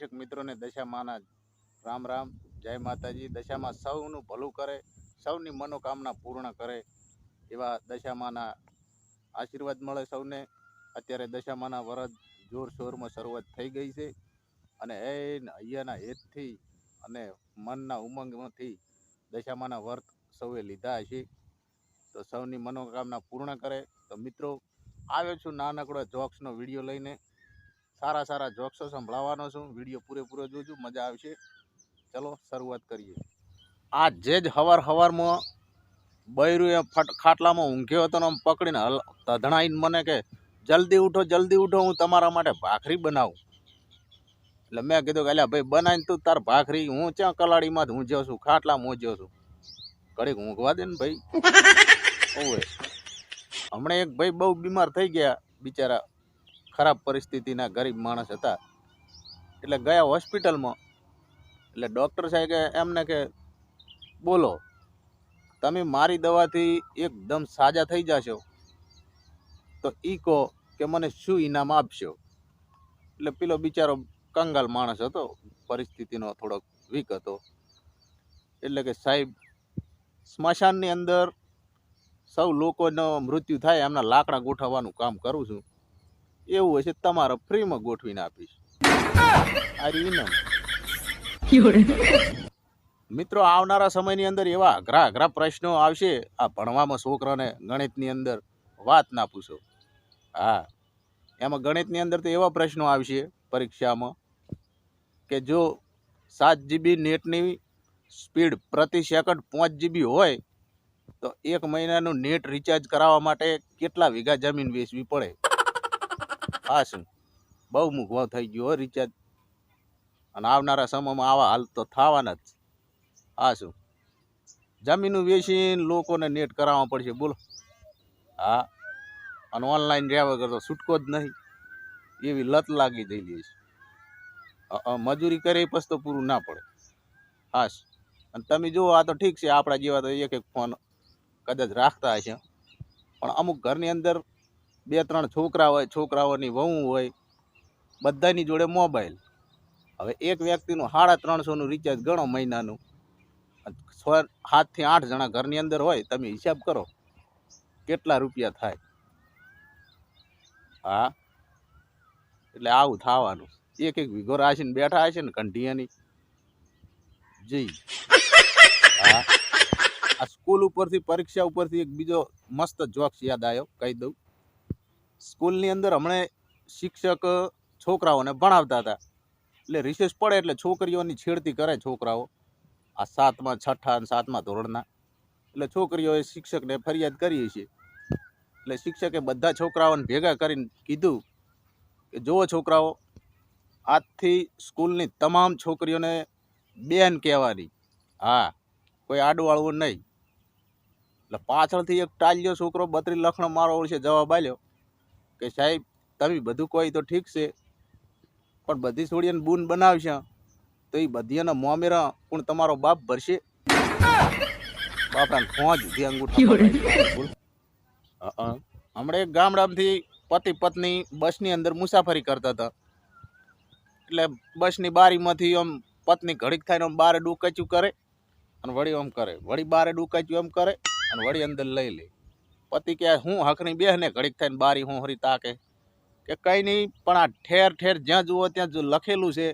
દર્શક મિત્રોને દશામાના રામ રામ, જય માતાજી। દશામાં સૌનું ભલું કરે, સૌની મનોકામના પૂર્ણ કરે એવા દશામાના આશીર્વાદ મળે સૌને। અત્યારે દશામાના વરદ જોરશોરમાં શરૂઆત થઈ ગઈ છે અને અહીંયાના હેતથી અને મનના ઉમંગમાંથી દશામાના વર્ત સૌએ લીધા હશે તો સૌની મનોકામના પૂર્ણ કરે। તો મિત્રો આવ્યો છું નાનકડો જોક્સનો વિડીયો લઈને। સારા સારા જોક્સો સંભળાવવાનો છું, વિડીયો પૂરેપૂરો જોજો, મજા આવશે। ચલો શરૂઆત કરીએ। આ જે જ હવારમાં બૈરું એ ખાટલામાં ઊંઘ્યો હતો ને પકડીને તધણાઈને મને કે જલ્દી ઉઠો, હું તમારા માટે ભાખરી બનાવું। એટલે મેં કીધું કે અલ્યા ભાઈ બનાવીને તું તાર ભાખરી, હું ક્યાં કલાડીમાં ઊંઝ્યો છું, ખાટલામાં ઊંઝ્યો છું, ઘડીક ઊંઘવા દે ને ભાઈ। ઓવે હમણાં એક ભાઈ બહુ બીમાર થઈ ગયા, બિચારા ખરાબ પરિસ્થિતિના ગરીબ માણસ હતા, એટલે ગયા હોસ્પિટલમાં। એટલે ડૉક્ટર સાહેબ કે એમને કે બોલો તમે મારી દવાથી એકદમ સાજા થઈ જશો તો ઈ કહો કે મને શું ઇનામ આપશો। એટલે પેલો બિચારો કંગાલ માણસ હતો, પરિસ્થિતિનો થોડોક વીક હતો, એટલે કે સાહેબ સ્મશાનની અંદર સૌ લોકોનો મૃત્યુ થાય એમના લાકડા ગોઠવવાનું કામ કરું છું, એવું હશે તમારે ફ્રીમાં ગોઠવીને આપીશ, આ ઇનામ। મિત્રો આવનારા સમયની અંદર એવા અઘરા પ્રશ્નો આવશે આ ભણવામાં, છોકરાને ગણિતની અંદર વાત ના પૂછો। હા, એમાં ગણિતની અંદર તો એવા પ્રશ્નો આવશે પરીક્ષામાં કે જો 7 GB નેટની સ્પીડ પ્રતિ સેકન્ડ 5 GB હોય તો 1 મહિનાનું નેટ રિચાર્જ કરાવવા માટે કેટલા વીઘા જમીન વેચવી પડે? હા, શું બહુ મોંઘું થઈ ગયું હો રિચાર્જ, અને આવનારા સમયમાં આવા હાલ તો થવાના જ। હા, શું જમીન વેચીને લોકોને નેટ કરાવવા પડશે બોલો? હા, અને ઓનલાઈન રહ્યા વગર તો છૂટકો જ નહીં, એવી લત લાગી જઈ છે। મજૂરી કરે પછી તો પૂરું ના પડે। હા, અને તમે જુઓ આ તો ઠીક છે, આપણા જેવા તો એક ફોન કદાચ રાખતા હશે, પણ અમુક ઘરની અંદર 2-3 છોકરા હોય, છોકરાઓની વહુ હોય, બધાની જોડે મોબાઈલ। હવે એક વ્યક્તિનું 350નું રિચાર્જ ગણો મહિનાનું, 7 થી 8 જણા ઘરની અંદર હોય, તમે હિસાબ કરો કેટલા રૂપિયા થાય। હા, એટલે આવું થવાનું, એક વીઘો રાશીને બેઠા હશે ને કંઢિયાની જી। હા, આ સ્કૂલ ઉપરથી, પરીક્ષા ઉપરથી એક બીજો મસ્ત જોક્સ યાદ આવ્યો, કહી દઉં। સ્કૂલની અંદર હમણાં શિક્ષક છોકરાઓને ભણાવતા હતા, એટલે રિસેસ પડે એટલે છોકરીઓની છેડતી કરે છોકરાઓ, આ 7મા 6ઠા અને 7મા ધોરણના। એટલે છોકરીઓએ શિક્ષકને ફરિયાદ કરી છે, એટલે શિક્ષકે બધા છોકરાઓને ભેગા કરીને કીધું કે જુઓ છોકરાઓ, આજથી સ્કૂલની તમામ છોકરીઓને બેન કહેવાની, હા, કોઈ આડુવાળવું નહીં। એટલે પાછળથી એક ટાલ્યો છોકરો 32 લખણો મારો છે જવાબ આલ્યો કે સાહેબ તમે બધું કોઈ તો ઠીક છે, પણ બધી છોડીને બૂન બનાવશે તો એ બધીના મોમેરા કોણ તમારો બાપ ભરશે? બાપરાને પહોંચ દી અંગૂઠા। હમણાં એક ગામડામાંથી પતિ પત્ની બસની અંદર મુસાફરી કરતા હતા, એટલે બસની બારીમાંથી આમ પત્ની ઘડીક થાય આમ બારે ડૂકાચ્યું કરે અને વળી આમ કરે, વળી બારે ડૂકાચ્યું એમ કરે અને વળી અંદર લઈ લે। પતિ કે હું હકની બેહને ઘડીક થઈને બારી હું હરી તાકે કે કંઈ નહીં, પણ આ ઠેર ઠેર જ્યાં જુઓ ત્યાં જો લખેલું છે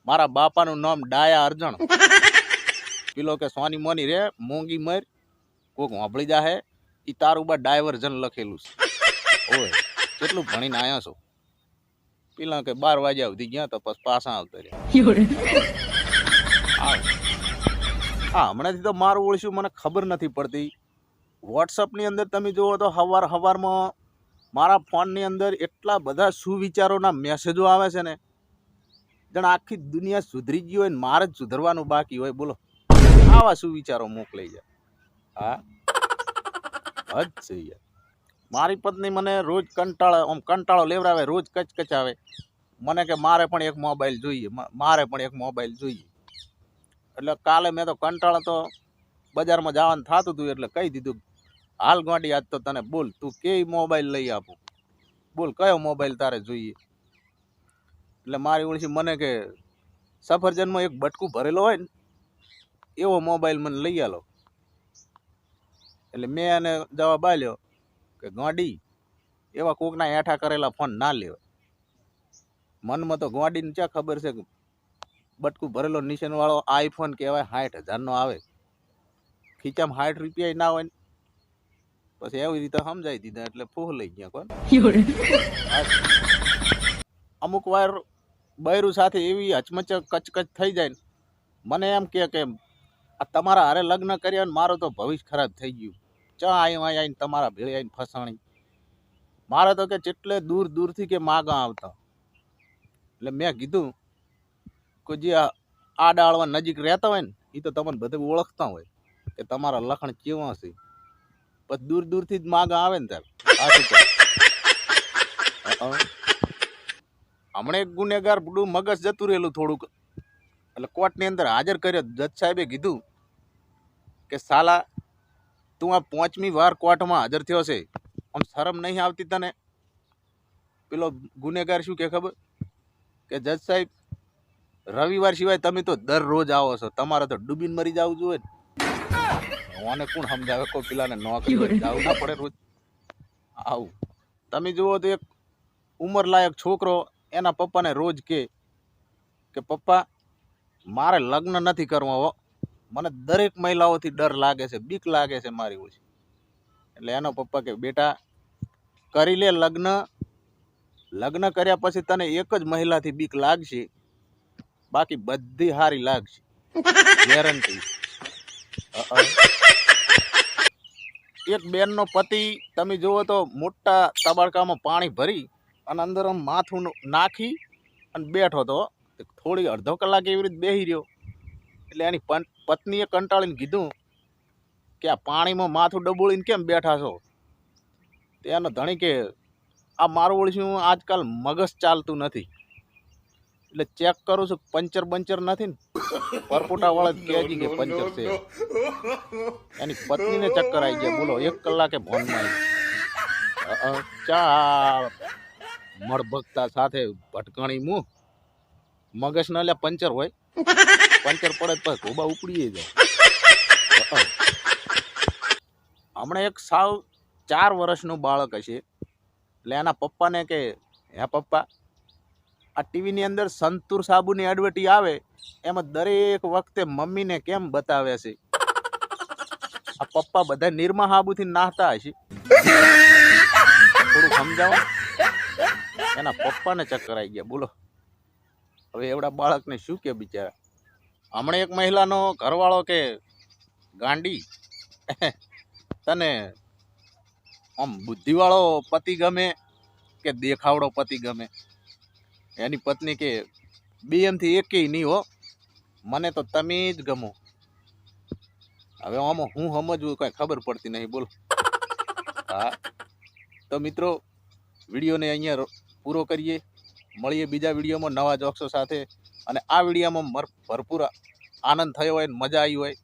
મારા બાપાનું નામ ડાયા અરજણ। પેલો કે સોની મોની રે મોંઘી મર, કોક વાપળી જાહે, એ તારું બા ડાયવર્જન લખેલું છે। ઓય કેટલું ભણીને આવ્યા છો? પેલા કે 12 વાગ્યા સુધી ગયા તો પછી પાછા આવતા રહ્યા। હા, હમણાંથી તો મારું ઓળશું મને ખબર નથી પડતી। વોટ્સઅપની અંદર તમે જુઓ તો હવારમાં મારા ફોનની અંદર એટલા બધા સુવિચારોના મેસેજો આવે છે ને, જાણે આખી દુનિયા સુધરી ગઈ હોય ને મારે જ સુધરવાનું બાકી હોય બોલો, આવા સુવિચારો મોકલાઈ જાય। હા, હદ છે યાર। મારી પત્ની મને રોજ કંટાળો લેવડાવે, રોજ કચકચાવે, મને કે મારે પણ એક મોબાઈલ જોઈએ, મારે પણ એક મોબાઈલ જોઈએ। એટલે કાલે મેં તો કંટાળો તો બજારમાં જવાનું થતું હતું એટલે કહી દીધું, હાલ ગાંડી આજ તો તને બોલ, તું કેય મોબાઈલ લઈ આપું, બોલ કયો મોબાઈલ તારે જોઈએ? એટલે મારી ઓળખી મને કે સફરજનમાં એક બટકું ભરેલો હોય ને એવો મોબાઈલ મને લઈ આલો. એટલે મેં એને જવાબ આલ્યો કે ગાંડી એવા કોકના હેઠા કરેલા ફોન ના લેવાય. મનમાં તો ગાંડીને ક્યાં ખબર છે કે બટકું ભરેલો નિશાન વાળો આઈફોન કહેવાય, 60,000 નો આવે, ખીચામાં 60 રૂપિયા ના હોય ને. પછી એવી રીતે સમજાવી દીધા એટલે ફૂહ લઈ ગયા કોણ. અમુક વાર બૈરું સાથે એવી હચમચ કચકચ થઈ જાય ને, મને એમ કે આ તમારા હારે લગ્ન કર્યા ને મારો તો ભવિષ્ય ખરાબ થઈ ગયું. ચા આવીને તમારા ભેળે આવીને ફસાણી. મારે તો કે જેટલે દૂર દૂરથી કે માગા આવતા. એટલે મેં કીધું કે જે આ ડાળવા નજીક રહેતા હોય ને એ તો તમને બધે ઓળખતા હોય કે તમારા લખણ કેવા છે. પછી દૂર દૂરથી જ માગા આવે ને ત્યારે હમણાં એક ગુનેગાર મગજ જતું રહેલું થોડુંક, એટલે કોર્ટની અંદર હાજર કર્યો. જજ સાહેબે કીધું કે સાલા તું આ 5મી વાર કોર્ટમાં હાજર થયો છે, આમ શરમ નહીં આવતી તને? પેલો ગુનેગાર શું કે ખબર કે જજ સાહેબ રવિવાર સિવાય તમે તો દરરોજ આવો છો, તમારે તો ડૂબીને મરી જવું જોઈએ ને. ઓને કોણ સમજાવે? કોઈ પેલાને નોકરી જવું ના પડે રોજ આવું. તમે જુઓ તો એક ઉંમર લાયક છોકરો એના પપ્પાને રોજ કે પપ્પા મારે લગ્ન નથી કરવા હો, મને દરેક મહિલાઓથી ડર લાગે છે, બીક લાગે છે મારી ઓછી. એટલે એનો પપ્પા કે બેટા કરી લે લગ્ન, લગ્ન કર્યા પછી તને એક જ મહિલાથી બીક લાગશે, બાકી બધી હારી લાગશે, ગેરંટી. એક બેનનો પતિ તમે જુઓ તો મોટા તબડકામાં પાણી ભરી અને અંદર માથું નાખી અને બેઠો હતો. થોડી અડધો કલાક એવી રીતે બેસી રહ્યો. એટલે એની પત્નીએ કંટાળીને કીધું કે આ પાણીમાં માથું ડબોળીને કેમ બેઠા છો? એનો ધણી કે આ મારું ઓળશું આજકાલ મગજ ચાલતું નથી, એટલે ચેક કરું છું પંચર બંચર નથી ને. પરપોટા વાળા કહેજી કે પંચર છે. એની પત્નીને ચક્કર આવી ગયા. બોલો 1 કલાકે ભોનમાં આવી. ચા મળભગતા સાથે ભટકણી મું મગજ ના લે પંચર હોય, પંચર પડે તો ઘોબા ઉપડીએ જાય. હમણાં એક સાવ 4 વર્ષનું બાળક હશે. એટલે એના પપ્પાને કે હે પપ્પા આ ટીવીની અંદર સંતૂર સાબુની એડવર્ટી આવે એમાં દરેક વખતે મમ્મીને કેમ બતાવે છે? આ પપ્પા બધા નિરમા સાબુથી નાહતા હશે, થોડું સમજાવો. એના પપ્પાને ચક્કર આવી ગયા. બોલો હવે એવડા બાળકને શું કે બિચારા. હમણાં એક મહિલાનો ઘરવાળો કે ગાંડી તને આમ બુદ્ધિવાળો પતિ ગમે કે દેખાવડો પતિ ગમે? એની પત્ની કે બેયમાંથી એકેય નહીં હો, મને તો તમે જ ગમો. હવે આમાં હું સમજવું કઈ ખબર પડતી નહીં. બોલો. હા તો મિત્રો વિડીયોને અહીંયા પૂરો કરીએ. મળીએ બીજા વિડીયોમાં નવા જોક્સો સાથે. અને આ વિડીયોમાં ભરપૂર આનંદ થયો હોય, મજા આવી હોય,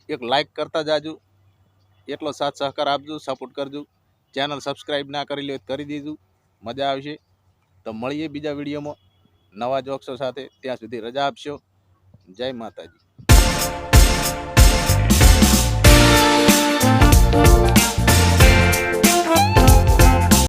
એક લાઈક કરતા જાજો, એટલો સાથ સહકાર આપજો, સપોર્ટ કરજો. ચેનલ સબસ્ક્રાઈબ ના કરી લે કરી દીધું, મજા આવશે. તો મળીએ બીજા વિડીયોમાં નવા જોક્સો સાથે. ત્યાં સુધી રજા આપશો. જય માતાજી.